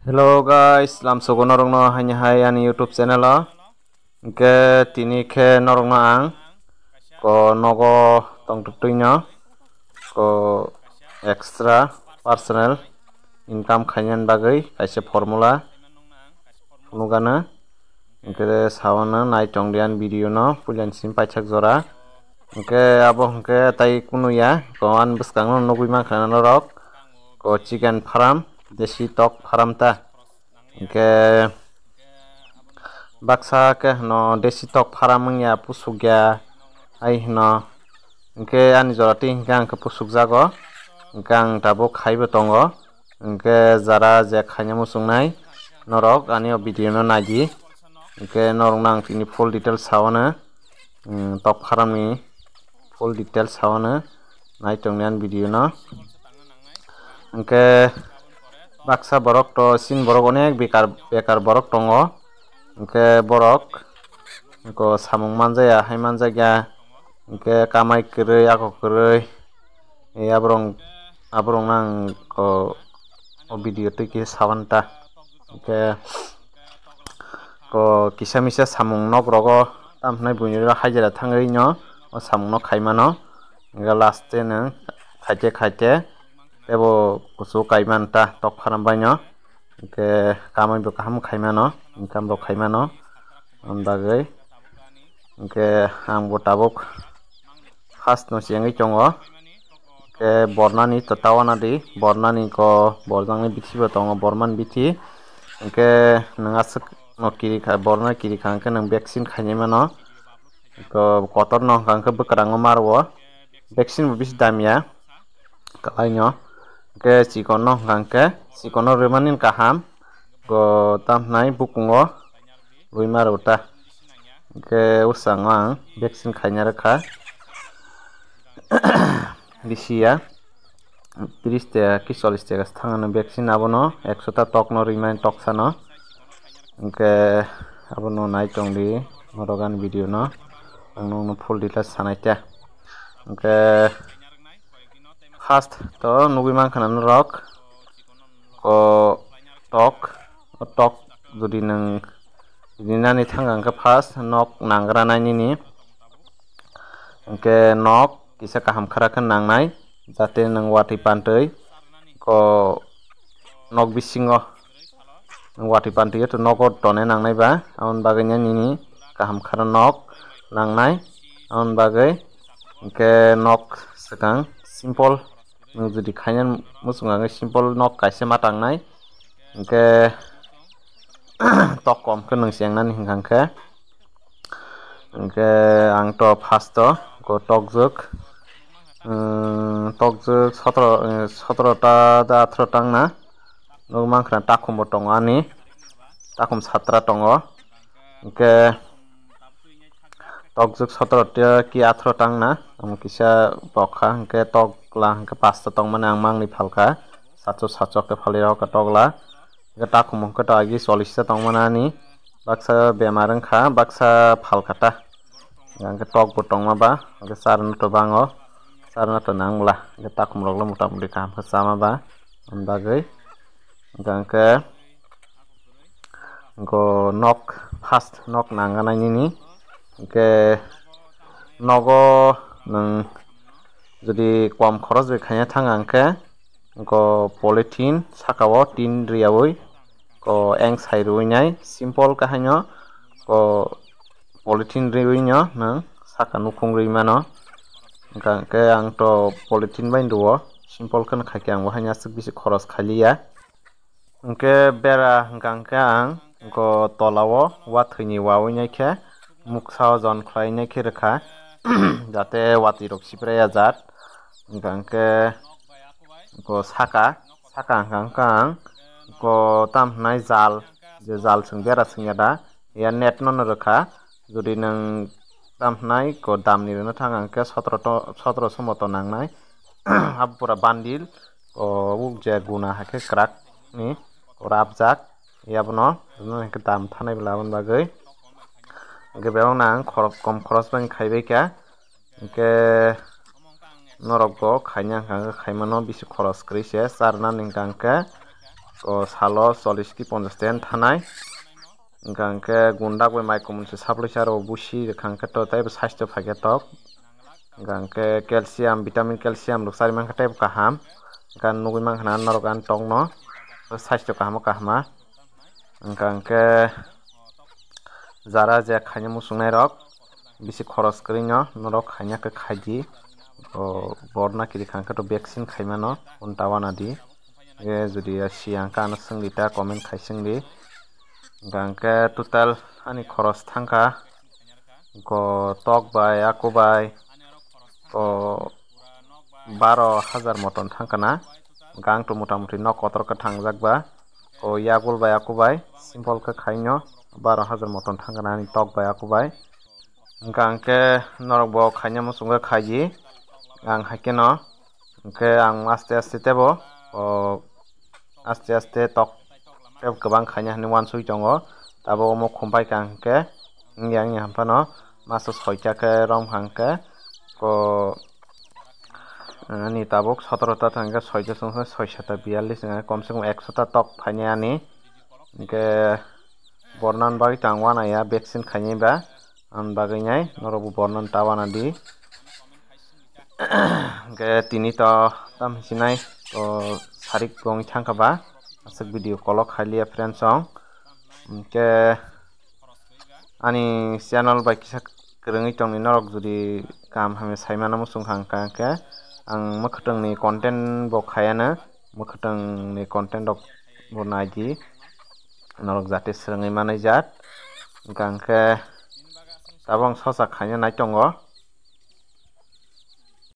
Hello guys, lamsogo norongno hanya hai ani YouTube channel o. Ke tini khe norongno ang ko nogo tongtwino ko extra personal income khainani bagui kaisa formula phunukgano ke sawana naitongdian video no pulian sim paithak jora ke abo hingke tai kunuya ko an bwskango nugui mankha norok ko chicken farm desi tok farm ta ke baksa ke no desi tok farm ya pusugya ai no ke ani jorati hingke angke pusukjago hingke ang tabo khaibo tongo hingke jara je khaina musungnai norok ani o video no naidi hingke norok nang tini full details sawana tok farm ni full details sawana naitongnian video no hingke baksa borok to sin borok onek bekar borok tongo hingke borok ko samung manjaya hai manjaya hingke kamai kwrui ako kwrui aborong nang ko o video tui sawanta hingke ko kisa misa samung nok rogo tamhnai buini haijara thangui no o samung no khaimano hingke last no khaite tebo kuchu kaimanta tok farm baino hingke kamai bo kaham khaimano income rok khaimano ambagui hingke angbo tabuk first no chengui tongo ke bornani to tawanadi bornani ko borjangni bithi bo tongo borman bithi hingke nang asuk no kiri kha borna kiri kha hingke nang vaccine khainai mano ko kotor no hingke bwkwrango maro vaccine bo bisi damya kalai no ke chikon no hingke chikon no rwmani kaham ko tamhnai bukungo rui maro ta hingke usang ang vaccine khaina rwkha bisiya 30 taka ki 40 taka thangano vaccine abono 100 ta tok no rwimani toksano hingke abono naitongdi norogan video no ang no full details sanaita hingke first to nugui mankha norok ko tok jodi nang nani thanga hingke first nok nangrana nini hingke nok kisa kaham khara khe nangnai jate nang watui pantui ko nok bisingo watui pantui to nogo tonne nangnai ba amoni bagui nini kaham khara nok nangnai amoni bagui hingke nok swkang simple jodi khaina muchunga simple nok kaisa ma tangnai hingke tok kom khe nang chengnani hingkha hingke ang to first to ko tokjuk 17 ta 18 tangna nog mankha takhum bo tongo ani takhum 7 tongo hingke tokjuk 17 ta ki 18 tangna ang kisa bokha hingke tokla hingke 5 ta tongmani ang mangni phalkha 700 ke phali rok tokla hingke takhum hingke to agi 40 ta tongmani ani baksa bemar wngkha baksa phalkata hingke tok bo tongma ba hingke charno to bango charno to nangla hingke takhum roklo motamuti kaham khe chama ba amoni bagui hingke nok first nok nanganai nini hingke nogo nang jodi kom khoros bai khaina thanga hingke ko polythene sakao tin riyawi ko eng sai ruinai simple kahaino ko polythene riwi no nang saka nukhung rui mano hingke ang to polythene bai duo simple kheno khaikhe ang haino asuk bisi khoros khaliya hingke bera hingke ang ko tolao wathwini wawi naikhe muksa jon khlai naikhe rwkha jate watui rok sipraia jat hingke ko saka hingke ang ko tamhnai jal je jal swng bera swngya ya net no rwkha jodi nang tamhnai ko damni rwno thanga hingke 1700 moto nangnai abo pura bandil ko je guna haikhe kwrak ni rabjak yabono hingke dam thanai bwla aboni bagui hingke bebang nang kom khoros bai khaibai kha hingke norok bo khaina hingka khaimano bisi khoros kwrui se charnani hingka salo 40 ki 50 ten thanai hingke gundak bai mai kumunse saplai ro busi khangke to tai sastho phaike tok hingke calcium vitamin calcium rok sari mangkha tai kaham gan nugui mangkha na norok an tok no sastho kaham kahama hingke jara je khaine musungnai rok bisi khoros kwrwui no norok khaina khe khaidi borna kiri khangkhe to vaccine khaimano untawana di jodi siang kana sungli ta comment khaisingli hingke total ani khoros thangka tok bai akubai 12,000 moton thangkana gang to motamuti nok kotor ka thangjak ba yagul bai akubai simple khe khaino 12,000 moton thangkana ani tok bai akubai hingke norok bo khaina musungo khaiji ang haike no hingke ang aste aste tebo aste tok kwbang khaina hinui uansui tongo abo omo khumpai ka hingke yang hampano maso 6ta khe rom hangke ani tabuk 17ta thangke 6ta sungkhe 6-7 42 komse kom 100 ta tok phainai ani hingke bornan bagui tang wanaya vaccine khainai ba ang bagui nai norok bo bornan tawana di hingke tini to tam hinai sarik gong thangka ba asuk video call o khailia friends song hingke ani channel bai kisa kwrwngui tongni norok jodi kam hamya saimano musung hangka ke ang mwkhwtwng ni content bo khayano mwkhwtwng ni content rok bo naidi norok jate swrwngui manai jat hingke tabang sosa khaina nai tongo।